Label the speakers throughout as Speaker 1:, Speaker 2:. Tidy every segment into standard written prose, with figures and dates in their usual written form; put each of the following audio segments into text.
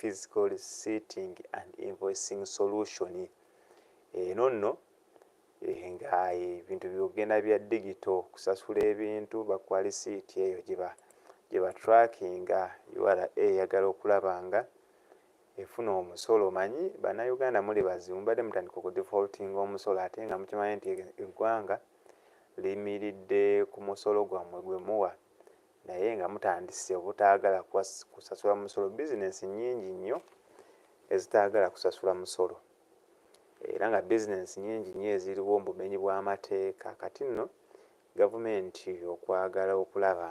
Speaker 1: physical receipting and invoicing solution. Eno nno nga ebintu byogenda bya digital kusasula ebintu bakuwa receipt eyo gye trackinga URA eyagala okulaba nga efuna omusolo. Manyi bannayuganda muli bazibu, mbadde mutandika okudefaultinga omusolo ate nga mukimanyi nti eggwanga liyimiridde ku musolo gwammwe gwe muwa, naye nga mutandise obutaagala kusasula musolo. Bizinensi nnyingi nnyo ezitaagala kusasula musolo, era nga bizinensi nnyingi nnyo eziriwo mu bumenyi bw'amateeka. Kati nno gavumenti okwagala okulaba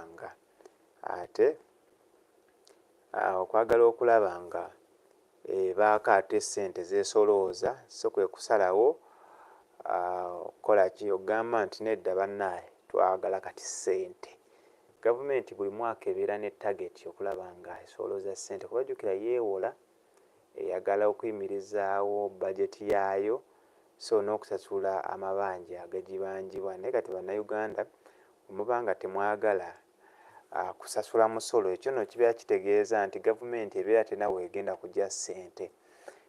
Speaker 1: nga baako ate ssente zeesolooza, so kwe kusalawo okukola ki, ogamba nti nedda bannaaye twagala kati ssente. Gavumenti buli mwaka ebeera ne target okulaba nga esolooza ssente, kuba jjukira yeewola eyagala okuyimirizaawo bajeti yaayo, so n'okusasula amabanja agagibanjibwa. Naye kati bannayuganda omubanga temwagala kusasula musolo, ekyo no kibeera kitegeeza nti gavumenti ebeera tena weegenda kujja ssente.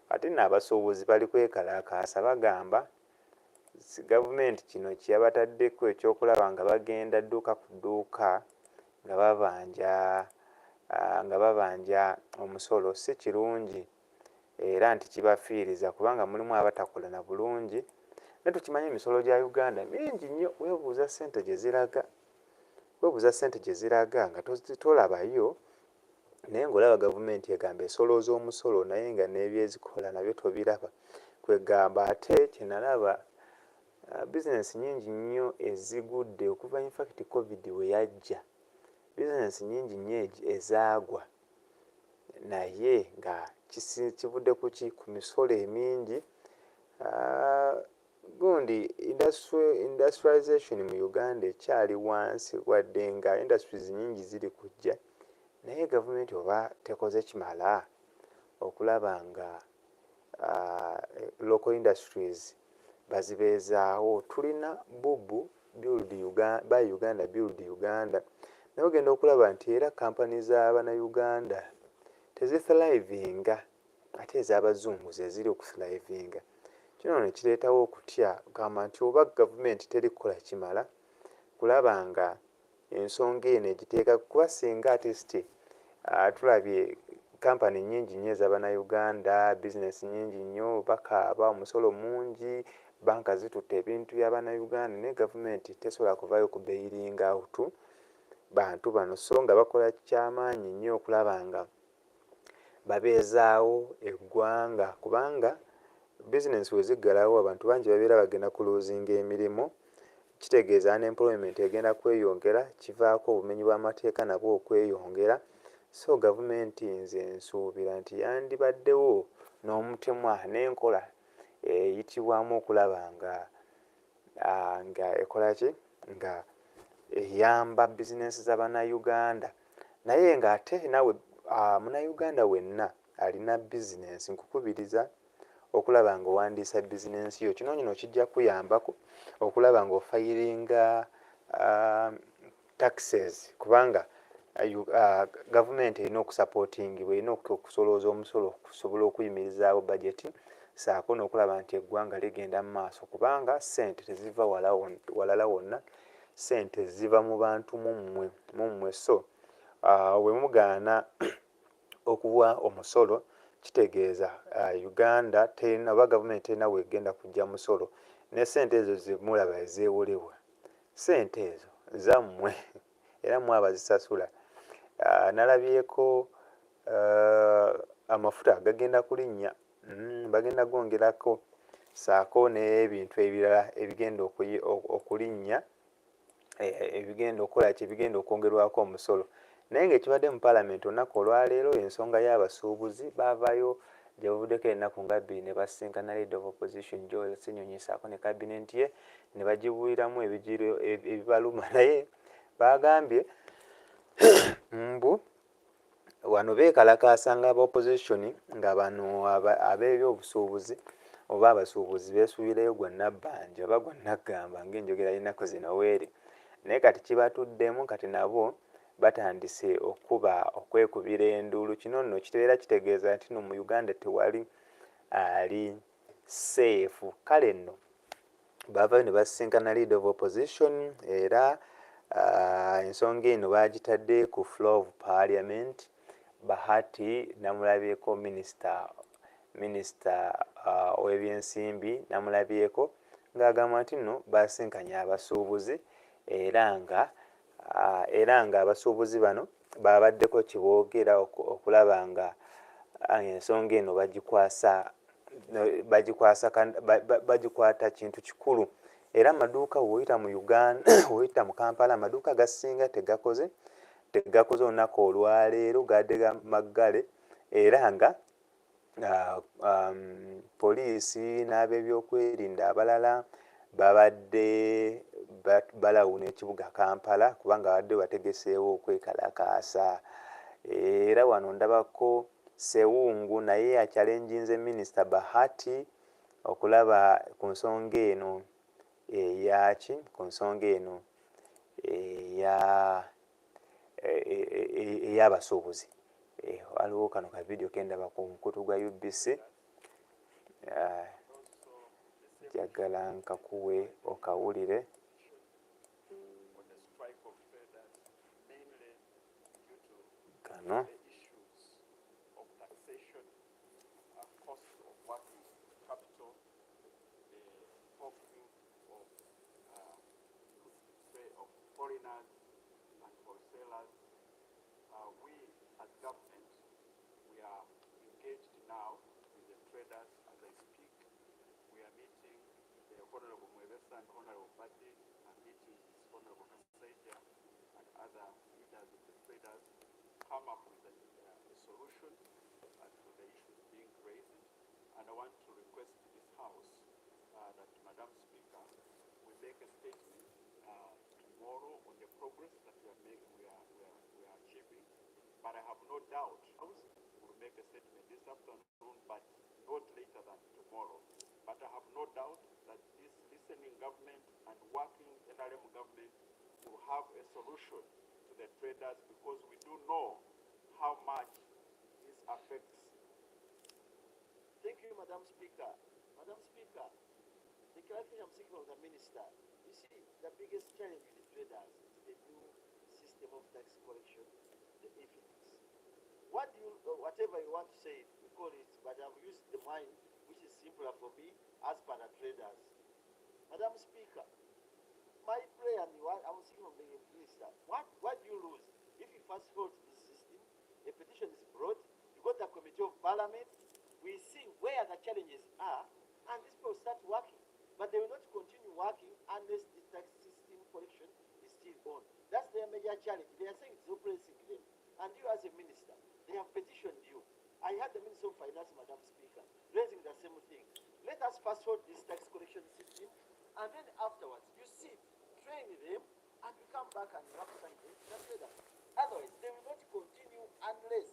Speaker 1: Ate nno abasuubuzi bali kwekalakaasa bagamba gavumenti kino kyeyabataddeko ekyokulaba nga bagenda dduuka ku dduuka nga babanja omusolo si kirungi, era nti kibafiiriza kubanga mulimu abatakola na bulungi. Naye tukimanyi emisolo gya Uganda mingi nnyo, weebuuza ssente gye ziraga nga tolabayo, naye ng'olaba gavumenti egamba esolooza omusolo naye nga n'ebyezikola nabyo tobiraba. Kwegamba ate kyenalaba bizinensi nnyingi nnyo ezigudde okuva in fact COVID we yajja, bizinensi nnyingi nnyo ezaagwa, naye nga kivudde ku ki? Ku misolo emingi. Gundi industrialization mu Uganda ekyali wansi wadde nga industries nnyingi ziri kujja, naye gavumenti oba tekoze kimala okulaba nga local industries bazibeezaawo. Tulina bubu Uganda Build Uganda, naye ogenda okulaba nti era kampani z'Abannayuganda tezithrivinga, ate ez'abazungu ze ziri okuthrivinga. Kino ne kireetawo okutya kugamba nti oba gavumenti teri kukola kimala kulaba nga ensonga eno egiteeka, kuba singa atisiti tulabye kampani nnyingi nnyo ez'Abannayuganda, bizinensi nnyingi nnyo bakaaba omusolo mungi, banka zitutte ebintu by'Abannayuganda, naye gavumenti tesobola kuvaayo ku bailing out bantu bano, so nga bakola kyamaanyi nnyo okulaba nga babeezaawo eggwanga, kubanga bizinensi we ziggalawo abantu bangi babeera bagenda kuloozinga emirimu. Kitegeeza unemployment egenda kweyongera, kivaako obumenyi bw'amateeka nabwo okweyongera. So gavumenti nze nsuubira nti yandibaddewo n'omutemwa n'enkola eyitibwamu okulaba nga ekola ki, nga eyamba bizinensi z'Abannayuganda. Naye ng'ate nawe Munnayuganda wenna alina bizinensi, nkukubiriza okulaba nga owandiisa bizinensi yo. Kino nno kijja kuyambako okulaba nga ofayiringa taxes, kubanga gavumenti erina okusapootingibwa, erina okusolooza omusolo okusobola okuyimirizaawo bajeti, saako n'okulaba nti eggwanga ligenda mu maaso, kubanga ssente teziva walala wonna, ssente ziva mu bantu mummwe. So bwe mugaana okuwa omusolo kitegeeza Uganda oba gavumenti terina weegenda kujja musolo, ne ssente ezo zemulaba ezeewolebwa, ssente ezo zammwe era mwe abazisasula. Nalabyeko amafuta agagenda kulinnya, bagenda gongerako, saako n'ebintu ebirala ebigenda okulinnya, ebigenda okukola ki, ebigenda okwongerwako omusolo. Naye ng'ekibadde mu Paalamenti olunaku olwaleero ensonga y'abasuubuzi baavayo gye bavuddeko ennaku nga bbiri ne basinkana Leader of Opposition Joel Ssenyonyi saako ne kabinenti ye ne bagibuuliramu ebibaluma, naye bagambye mbu wano beekalakaasa nga aba-opposition nga bano ab'ebyobusuubuzi oba abasuubuzi beesuubirayo gwa nabbanja oba gwa naggamba ng'enjogera y'ennaku zino weeri. Naye kati kibatuddemu kati nabo batandise okwekubira enduulu. Kino nno kiteera kitegeeza nti no mu Uganda tewali ali safe. Kale nno bavayo ne basisinkana leader of opposition era ensonga eno bagitadde ku floor of parliament. Bahati namulabyeko minisita ow'ebyensimbi namulabyeko ng'agamba nti nno basinkanye abasuubuzi era nga abasuubuzi bano babaddeko kiboogera okulaba nga ensonga eno bagikwata kintu kikulu. Era amaduuka woyita mu Uganda woyita mu Kampala amaduuka gasinga tegakoze olunaku olwaleero gadde maggale era nga poliisi n'ab'ebyokwerinda abalala babadde balawuna ekibuga Kampala kubanga badde bategeseewo okwekalakaasa. Era wano ndabako Sewungu naye akyalenjinze Minisita Bahati okulaba ku nsonga eno ey'abasuubuzi. Waliwo kano ka video kendaba ku mukutu gwa UBC njagala nkakuwe okawulire. Kano
Speaker 2: come up with a solution to the issues being raised. And I want to request this House that, Madam Speaker, we make a statement tomorrow on the progress that we are making, we are achieving. But I have no doubt House will make a statement this afternoon, but not later than tomorrow. But I have no doubt that this listening government and working NRM government will have a solution to the traders, because we do know how much this affects. Thank you, Madam Speaker. Madam Speaker, the clarification I'm seeking of the Minister, you see, the biggest challenge with the traders is the new system of tax collection, the EFITIX. Whatever you want to say, we call it, but I've used the mind, which is simpler for me, as per the traders. Madam Speaker, my prayer, and I was thinking of the Minister, what do you lose if you fast forward this system, a petition is brought, you got the Committee of Parliament, we see where the challenges are, and these people start working. But they will not continue working unless the tax system collection is still on. That's their major challenge. They are saying it's oppressing them. And you as a minister, they have petitioned you. I had the Minister of Finance, Madam Speaker, raising the same thing. Let us fast forward this tax collection system, and then afterwards, you sit, train them, and you come back and you have to sign it. Otherwise, they will not continue unless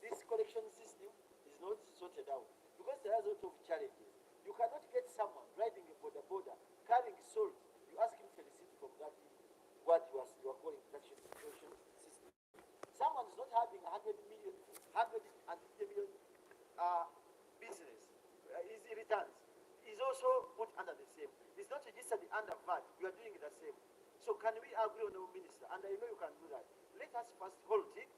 Speaker 2: this collection system is not sorted out. Because there are a lot of challenges. You cannot get someone riding a border, carrying salt. You ask him for a receipt from that what you are calling tax collection system. Someone is not having 150 million business. His returns is also put under the same. It's not registered under VAT. You are doing the same. So can we agree on the Minister? And I know you can do that. Let us first hold it.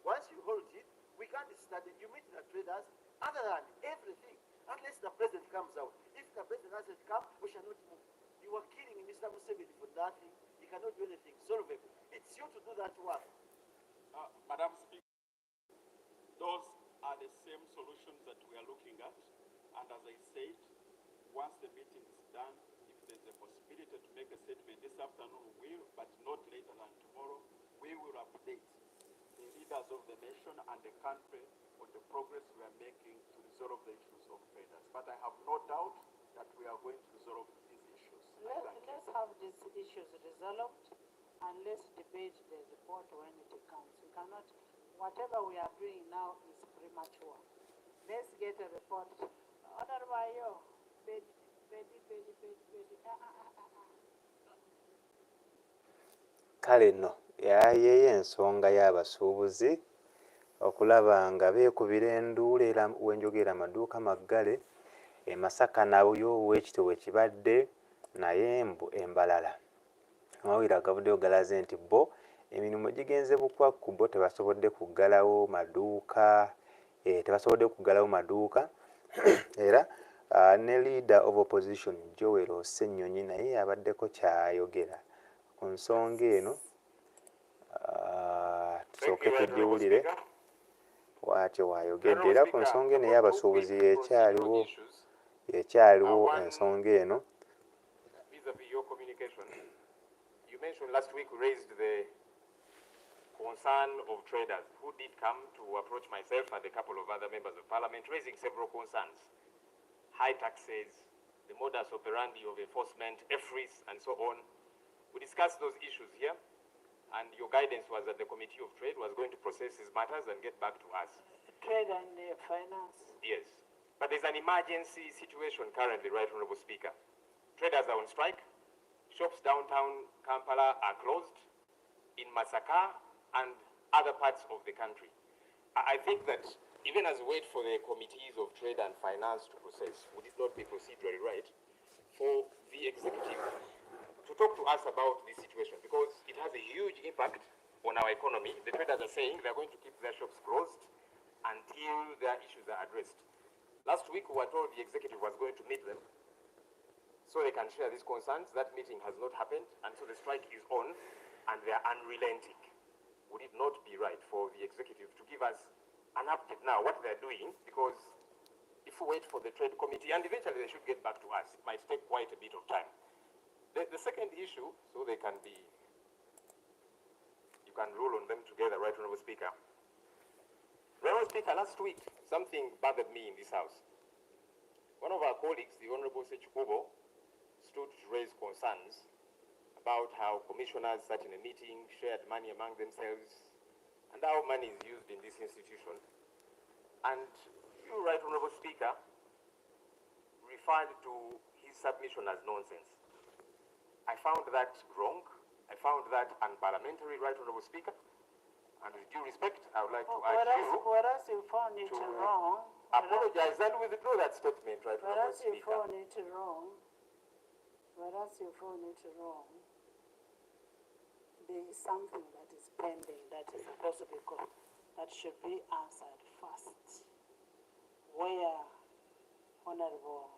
Speaker 2: Once you hold it, we can't start it. You meet the traders, other than everything, unless the president comes out. If the president hasn't come, we shall not move. You are killing Mr. Museveni for nothing. He cannot do anything solvable. It's you to do that work. Madam Speaker, those are the same solutions that we are looking at. And as I said, once the meeting is done, if there's a possibility to make a statement this afternoon, we will, but not later than tomorrow, we will update the leaders of the nation and the country on the progress we are making to resolve the issues of traders. But I have no doubt that we are going to resolve these issues.
Speaker 3: Let's have these issues resolved, and let's debate the report when it comes. We cannot, whatever we are doing now is premature. Let's get a report. Honorable,
Speaker 1: kale nno yeyo ensonga y'abasuubuzi okulaba nga beekubira enduula era wenjogera amaduuka maggale Masaka nayo weekityo wekibadde naye mbu embalala amawulire agavuddeyo galaze nti bo emirimu gigenze bukwakku bo tebasobodde kuggalawo maduuka era ne leader of opposition Joel Ossennyonyi naye yabaddeko kyayogera ku nsonga eno tusooke tugiwulire bw'atyo wayogedde era ku nsonga eno y'abasuubuzi yekyaliwo ensonga eno.
Speaker 4: You mentioned last week raised the concern of traders who did come to approach myself and a couple of other members of parliament raising several concerns. High taxes, the modus operandi of enforcement, EFRIS, and so on. We discussed those issues here, and your guidance was that the Committee of Trade was going to process these matters and get back to us.
Speaker 3: Trade and finance.
Speaker 4: Yes. But there's an emergency situation currently, Right Honourable Speaker. Traders are on strike. Shops downtown Kampala are closed, in Masaka and other parts of the country. I think that even as we wait for the committees of trade and finance to process, would it not be procedurally right for the executive to talk to us about this situation? Because it has a huge impact on our economy. The traders are saying they're going to keep their shops closed until their issues are addressed. Last week we were told the executive was going to meet them so they can share these concerns. That meeting has not happened, and so the strike is on and they are unrelenting. Would it not be right for the executive to give us an update now what they're doing? Because if we wait for the trade committee, and eventually they should get back to us, it might take quite a bit of time. The second issue, so they can be, you can rule on them together, Right Honourable Speaker. Honourable Speaker, last week something bothered me in this house. One of our colleagues, the Honourable Sechikubo, stood to raise concerns about how commissioners sat in a meeting, shared money among themselves, and how money is used in this institution. And you, Right Honourable Speaker, referred to his submission as nonsense. I found that wrong. I found that unparliamentary, Right Honourable Speaker. And with due respect, I would like to urge you
Speaker 3: Whereas you found it
Speaker 4: to
Speaker 3: wrong.
Speaker 4: apologize and withdraw that statement, Right Honourable
Speaker 3: Whereas you
Speaker 4: Speaker.
Speaker 3: found it wrong. Whereas you found it wrong. There is something that is pending that is supposed to be called, that should be answered first. Where Honourable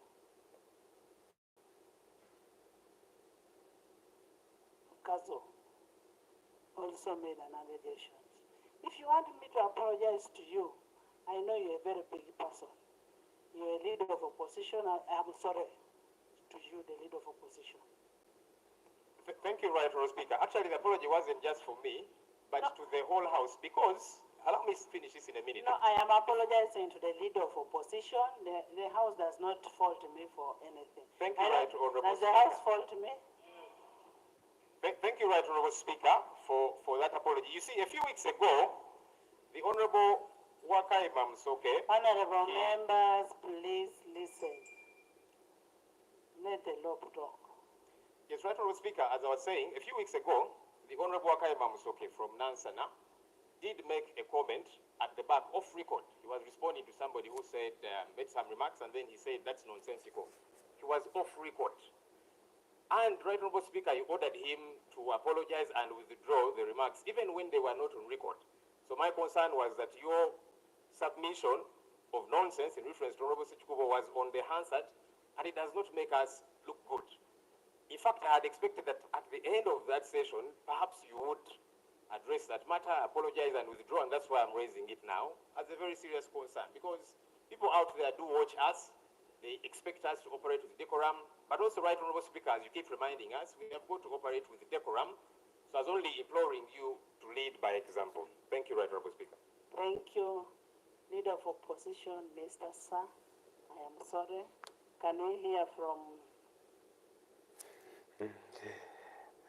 Speaker 3: Kazo also made an allegation. If you want me to apologize to you, I know you're a very big person. You're a leader of opposition. I'm sorry to you, the leader of opposition.
Speaker 4: Thank you, Right Honourable Speaker. Actually, the apology wasn't just for me, but to the whole House, because, allow me to finish this in a minute.
Speaker 3: No, I am apologizing to the leader of opposition. The House does not fault me for anything.
Speaker 4: Thank you, Right Honourable
Speaker 3: Does the
Speaker 4: Speaker.
Speaker 3: House fault me?
Speaker 4: Thank you, Right Honourable Speaker, for that apology. You see, a few weeks ago, the Honourable Wakai Mamsoke,
Speaker 3: Honorable members, please listen. Let the law talk.
Speaker 4: yes, Right Honourable Speaker, as I was saying, a few weeks ago, the Honourable Wakai Mamsoke from Nansana did make a comment at the back, off record. He was responding to somebody who said, made some remarks, and then he said, that's nonsensical. He was off record. And, Right Honourable Speaker, you ordered him to apologize and withdraw the remarks, even when they were not on record. So my concern was that your submission of nonsense in reference to Honourable Sechikubo was on the Hansard, and it does not make us look good. In fact, I had expected that at the end of that session, perhaps you would address that matter, apologize and withdraw, and that's why I'm raising it now as a very serious concern, because people out there do watch us. They expect us to operate with decorum, but also, Right Honourable Speaker, as you keep reminding us, we have got to operate with decorum. So I was only imploring you to lead by example. Thank you, Right Honourable Speaker.
Speaker 3: Thank you, leader of opposition, Mr. Sir. I am sorry. Can we hear from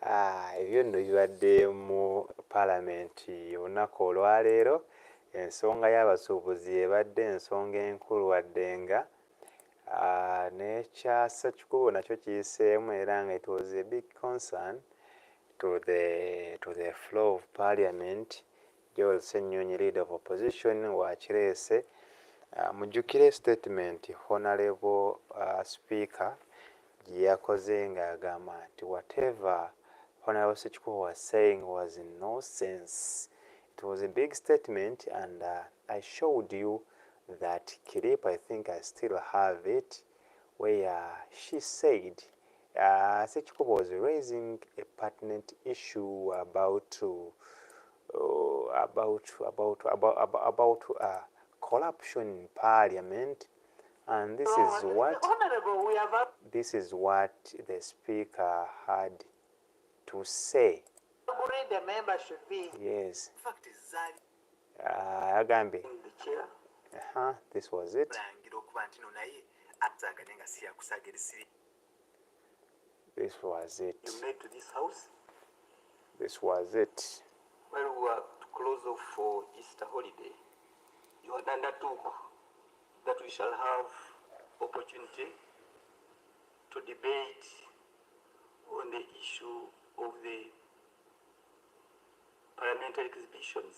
Speaker 1: ebyo nno bibadde mu paalamenti olunaku olwaleero. Ensonga y'abasuubuzi ebadde ensonga enkulu wadde nga n'ekya Ssekikubo nakyo kiyiseemu era nga it was a big concern. to the floor of parliament. Joel Ssenyonyi, leader of opposition, wakireese. Mujjukire statement honorable speaker gye yakoze ng'agamba nti whatever Honorable Ssekikubo was saying was nonsense. It was a big statement, and I showed you that clip. I think I still have it, where she said Ssekikubo was raising a pertinent issue about corruption in parliament, and this is what the speaker had to say.
Speaker 3: The member should be.
Speaker 1: Yes.
Speaker 5: Fact is that
Speaker 1: Agambe.
Speaker 5: the chair.
Speaker 1: This was it. This was it.
Speaker 5: You made to this house
Speaker 1: This was it.
Speaker 5: when we were to close off for Easter holiday. You had undertook that we shall have opportunity to debate on the issue of the parliamentary exhibitions,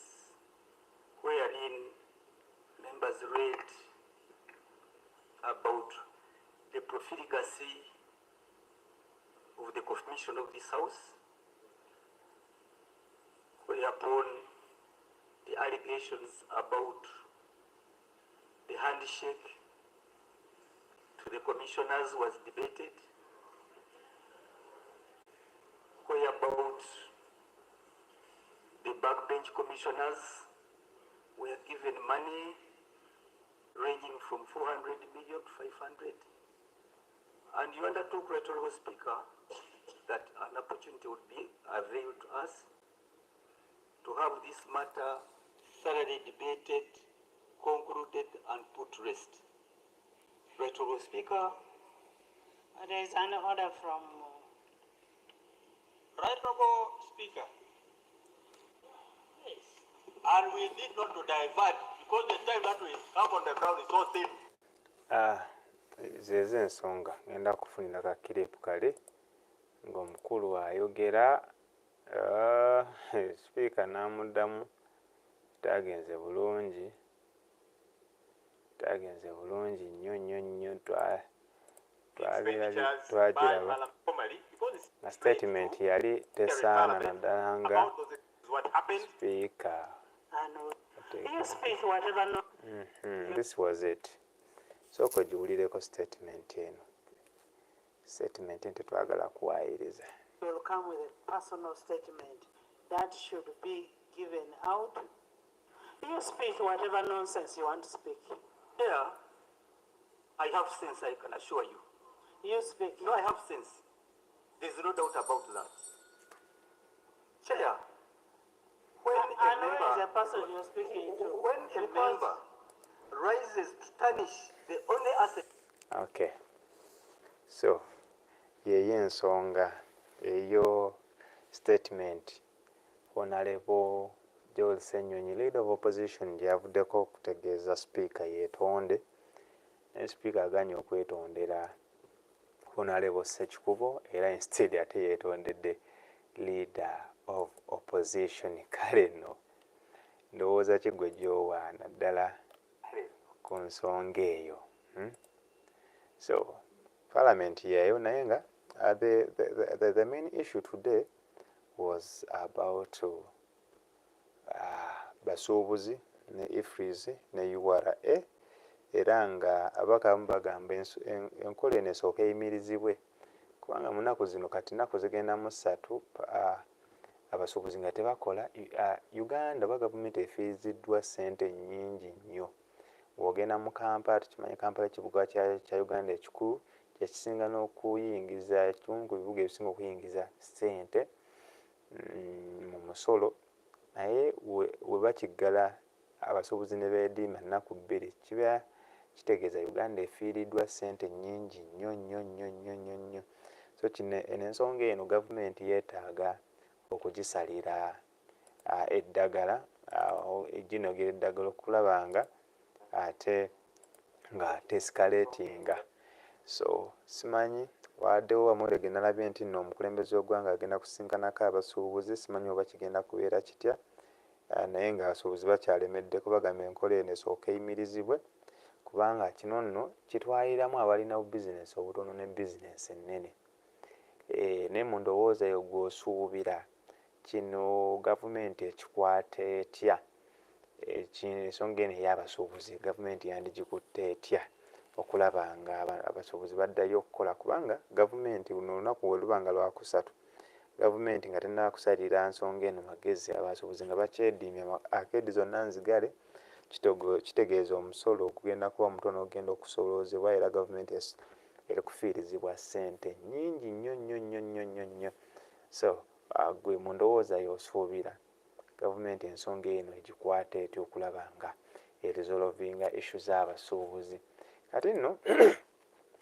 Speaker 5: wherein members read about the profligacy of the commission of this house, whereupon the allegations about the handshake to the commissioners was debated, whereabout the backbench commissioners were given money ranging from 400 million to 500. And you undertook, Right Honourable Speaker, that an opportunity would be availed to us to have this matter thoroughly debated, concluded, and put to rest. Right Honourable Speaker.
Speaker 3: There is an order from.
Speaker 2: Right Honourable Speaker.
Speaker 3: Yes.
Speaker 2: And we need not to divert because the time that we have on the ground is so thin.
Speaker 1: Zezo ensonga ngenda kufunira ka clip kale ng'omukulu ayogera, speaker n'amuddamu tagenze bulungi nnyo twagiraba na statement yali tesaana naddala nga speaker.
Speaker 3: You speak whatever. No.
Speaker 1: This was it. Sooka ogiwulireko statement eno. Statement ente twagala kuwaayiriza.
Speaker 3: Will come with a personal statement that should be given out. You speak whatever nonsense you want to speak.
Speaker 5: Yeah, I have sense, I can assure you.
Speaker 3: You speak.
Speaker 5: No, I have sense. There's no doubt about that. Chair, when
Speaker 3: I
Speaker 5: a
Speaker 3: know
Speaker 5: member,
Speaker 3: is a person you're speaking to.
Speaker 5: when a member rises to tarnish the only asset.
Speaker 1: Okay. So, yeyo ensonga eyo statement Honorable Joel Ssenyonyi, leader of opposition, gyavuddeko okutegeeza speaker yeetonde, ne speaker aganye okwetondera Honorable Ssekikubo era instead ate yeetondedde leader of opposition. Kale nno ndowooza kigwe gy'owaana ddala ku nsonga eyo. So parliament yeeyo naye nga the main issue today was about basuubuzi ne IFRIS ne URA, era nga abakamu bagamba enkola eno esooka eyimirizibwe kubanga mu nnaku zino kati nnaku zigendamu 3 abasuubuzi nga tebakola. Uganda gavumenti efiiziddwa ssente nnyingi nnyo. Bw'ogenda mu Kampala, tukimanyi Kampala ekibuga kya Uganda ekikulu, kyekisinga n'okuyingiza, kimu ku bibuga ebisinga okuyingiza ssente mu musolo, naye we bakiggala abasuubuzi ne beediima nnaku 2, kiba kitegeeza Uganda efiiriddwa ssente nnyingi nnyo. So kino ensonga eno gavumenti yeetaaga okugisalira eddagala, eginogera eddagala okulaba nga ate nga tescalatinga. So simanyi waddewo wamulege nalabye nti nno omukulembeze w'eggwanga agenda kusinkanako abasuubuzi, simanyi oba kigenda kubeera kitya, naye ng'abasuubuzi bakyalemeddeko, bagamba enkola eno esooka eyimirizibwe, kubanga kino nno kitwaliramu abalina bizinesi obutono ne bizinesi ennene. Ne mu ndowooza yo gw'osuubira kino gavumenti ekikwata etya? Ensonga eno ey'abasuubuzi gavumenti yandigikutte etya okulaba nga abasuubuzi baddayo okukola? Kubanga gavumenti luno olunaku bwe luba nga lwakusatu, gavumenti nga tennaba kusalira nsonga eno magezi, abasuubuzi nga bakyediimya akeedi zonna nzigale, kitegeeza omusolo okugenda kuba mutono ogenda okusolozebwa, era gavumenti eri kufiirizibwa ssente nnyingi nnyo nnyo nnyo nnyo nnyo nnyo. So gwe mu ndowooza y'osuubira gavumenti ensonga eno egikwata etya okulaba nga erizolovinga issue z'abasuubuzi? Kati nno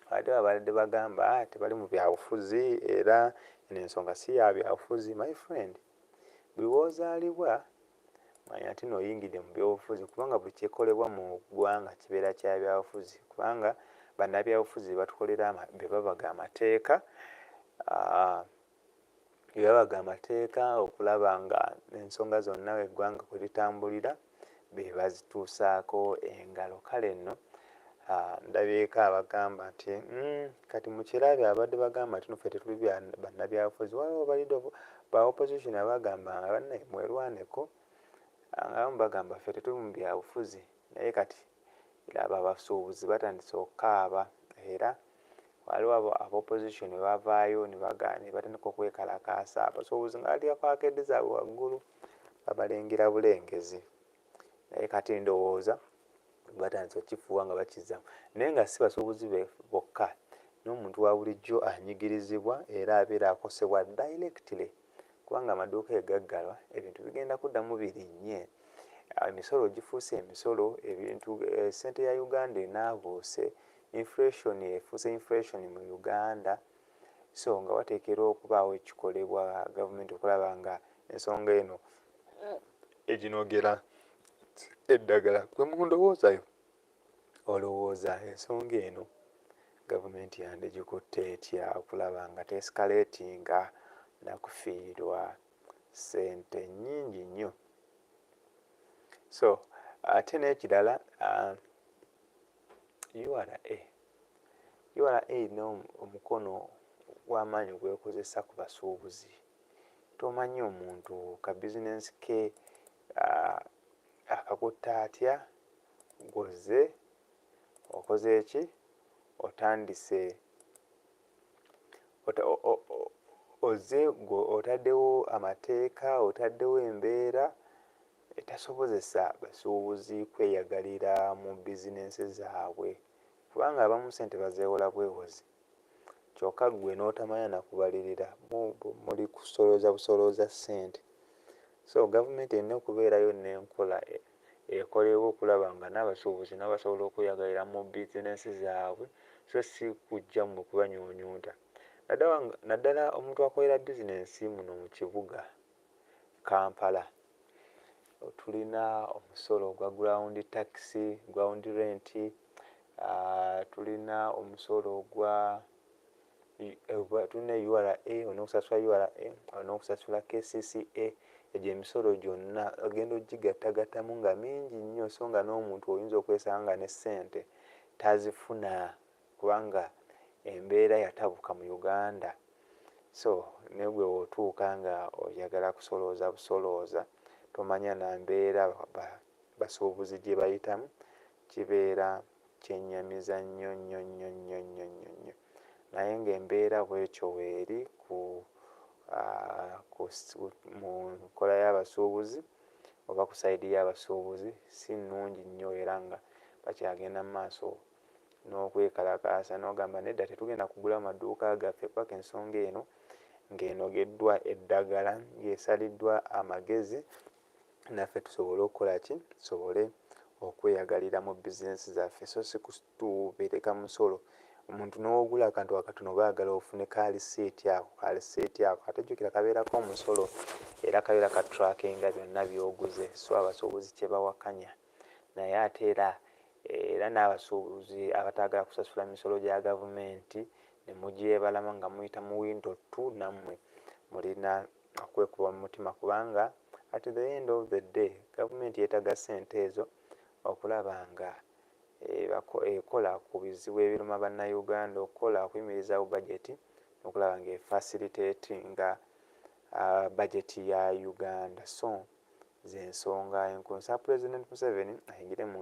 Speaker 1: ate abadde bagamba tebali mu byabufuzi era eno ensonga si ya byabufuzi. My friend, bwe woozaalibwa manya nti n'oyingidde mu byobufuzi, kubanga buli kyekolebwa mu ggwanga kibeera kya byabufuzi, kubanga bannabyabufuzi batukolera be babaga amateeka, bebabaga amateeka okulaba nga ensonga zonna eggwanga kwe litambulira be bazituusaako engalo. Kale nno ndabyeko abagamba nti kati mukirabye abadde bagamba nti nuffe tetuli bannabyabufuzi. Waliwo balida ba opposition abagamba nga bannaye mwerwaneko, abamu bagamba ffe tetuli mu byabufuzi, naye kati laba abasuubuzi batandise okukaaba, era waliwo aba opposition bavaayo ne batandika okwekalakaasa, abasuubuzi nga balyako akeedi zaabwe waggulu babalengera bulengezi. Naye kati ndowooza batandise okifuuwa nga bakizzamu, naye nga si basuubuzi bokka, n'omuntu wa bulijjo anyigirizibwa era abeera akosebwa directly, kubanga amaduuka egaggalwa ebintu bigenda kuddamu birinnye. Emisolo gifuuse emisolo, ebintu ssente ya Uganda enaabuuse, inflation efuuse inflation mu Uganda. So nga wateekerwa okubaawo ekikolebwa gavumenti okulaba nga ensonga eno eginogera eddagala. Gwe mu ndowoozayo olowooza ensonga eno gavumenti yandigikutte etya okulaba nga teescalatinga na kufiirwa ssente nnyingi nnyo? So ate n'ekirala, URA erina omukono gw'amaanyi gwekozesa ku basuubuzi. Tomanyi omuntu ka bizinensi ke akakutta atya, gwoze okoze eki, otandise otaddewo amateeka, otaddewo embeera etasobozesa basuubuzi kweyagalira mu bizinensi zaabwe, kubanga abamu ssente bazeewola bwewozi, kyokka ggwe n'otamanya nakubalirira muli kusolooza busolooza ssente. So gavumenti erina okubeerayo n'enkola ekolebwa okulaba nga n'abasuubuzi nabo basobola okweyagalira mu bizinensi zaabwe, so si kujja mu kubanyuunyuuta. Naddala omuntu akolera bizinensi muno mu kibuga Kampala, tulina omusolo gwa ground tax, ground rent, tulina omusolo tulina URA, onokusasula URA, onokusasula KCCA. Egyo emisolo gyonna ogenda ogigattagattamu nga mingi nnyo, so nga n'omuntu oyinza okwesanga ne ssente tazifuna kubanga embeera yatabuka mu Uganda. So ne gwe wotuuka nga oyagala kusolooza busolooza, tomanya na mbeera basuubuzi gye bayitamu, kibeera kyennyamiza nnyo nnyo nnyo nnyo nnyo nnyo. Naye ng'embeera bw'ekyo weeri mu nkola y'abasuubuzi oba ku sayidi y'abasuubuzi si nnungi nnyo, era nga bakyagenda mu maaso n'okwekalakaasa n'ogamba nedda tetugenda kugula maduuka gaffe paka ensonga eno ng'enogeddwa eddagala, ng'esaliddwa amagezi, naffe tusobole okukola ki, tusobole okweyagalira mu bizinensi zaffe, so si kutubereka musolo. Omuntu n'ogula akantu akatono baagala ofune kaalisiiti ako, ate jjukira kabeerako omusolo era kabeera ka trackinga byonna by'oguze, so abasuubuzi kye bawakanya. Naye ate era n'abasuubuzi abataagala kusasula misolo gya gavumenti ne mugyebalama nga muyita mu window 2 nammwe mulina okwekuba mu mutima kubanga at the end of the day gavumenti yeetaga ssente ezo okulaba nga ekola ku bizibu ebiruma bannayuganda, okukola okuyimirizaawo budget, okulaba nga efacilitatinga budget ya Uganda. So z'ensonga enkulu. Nsaba President Museveni ayingire mu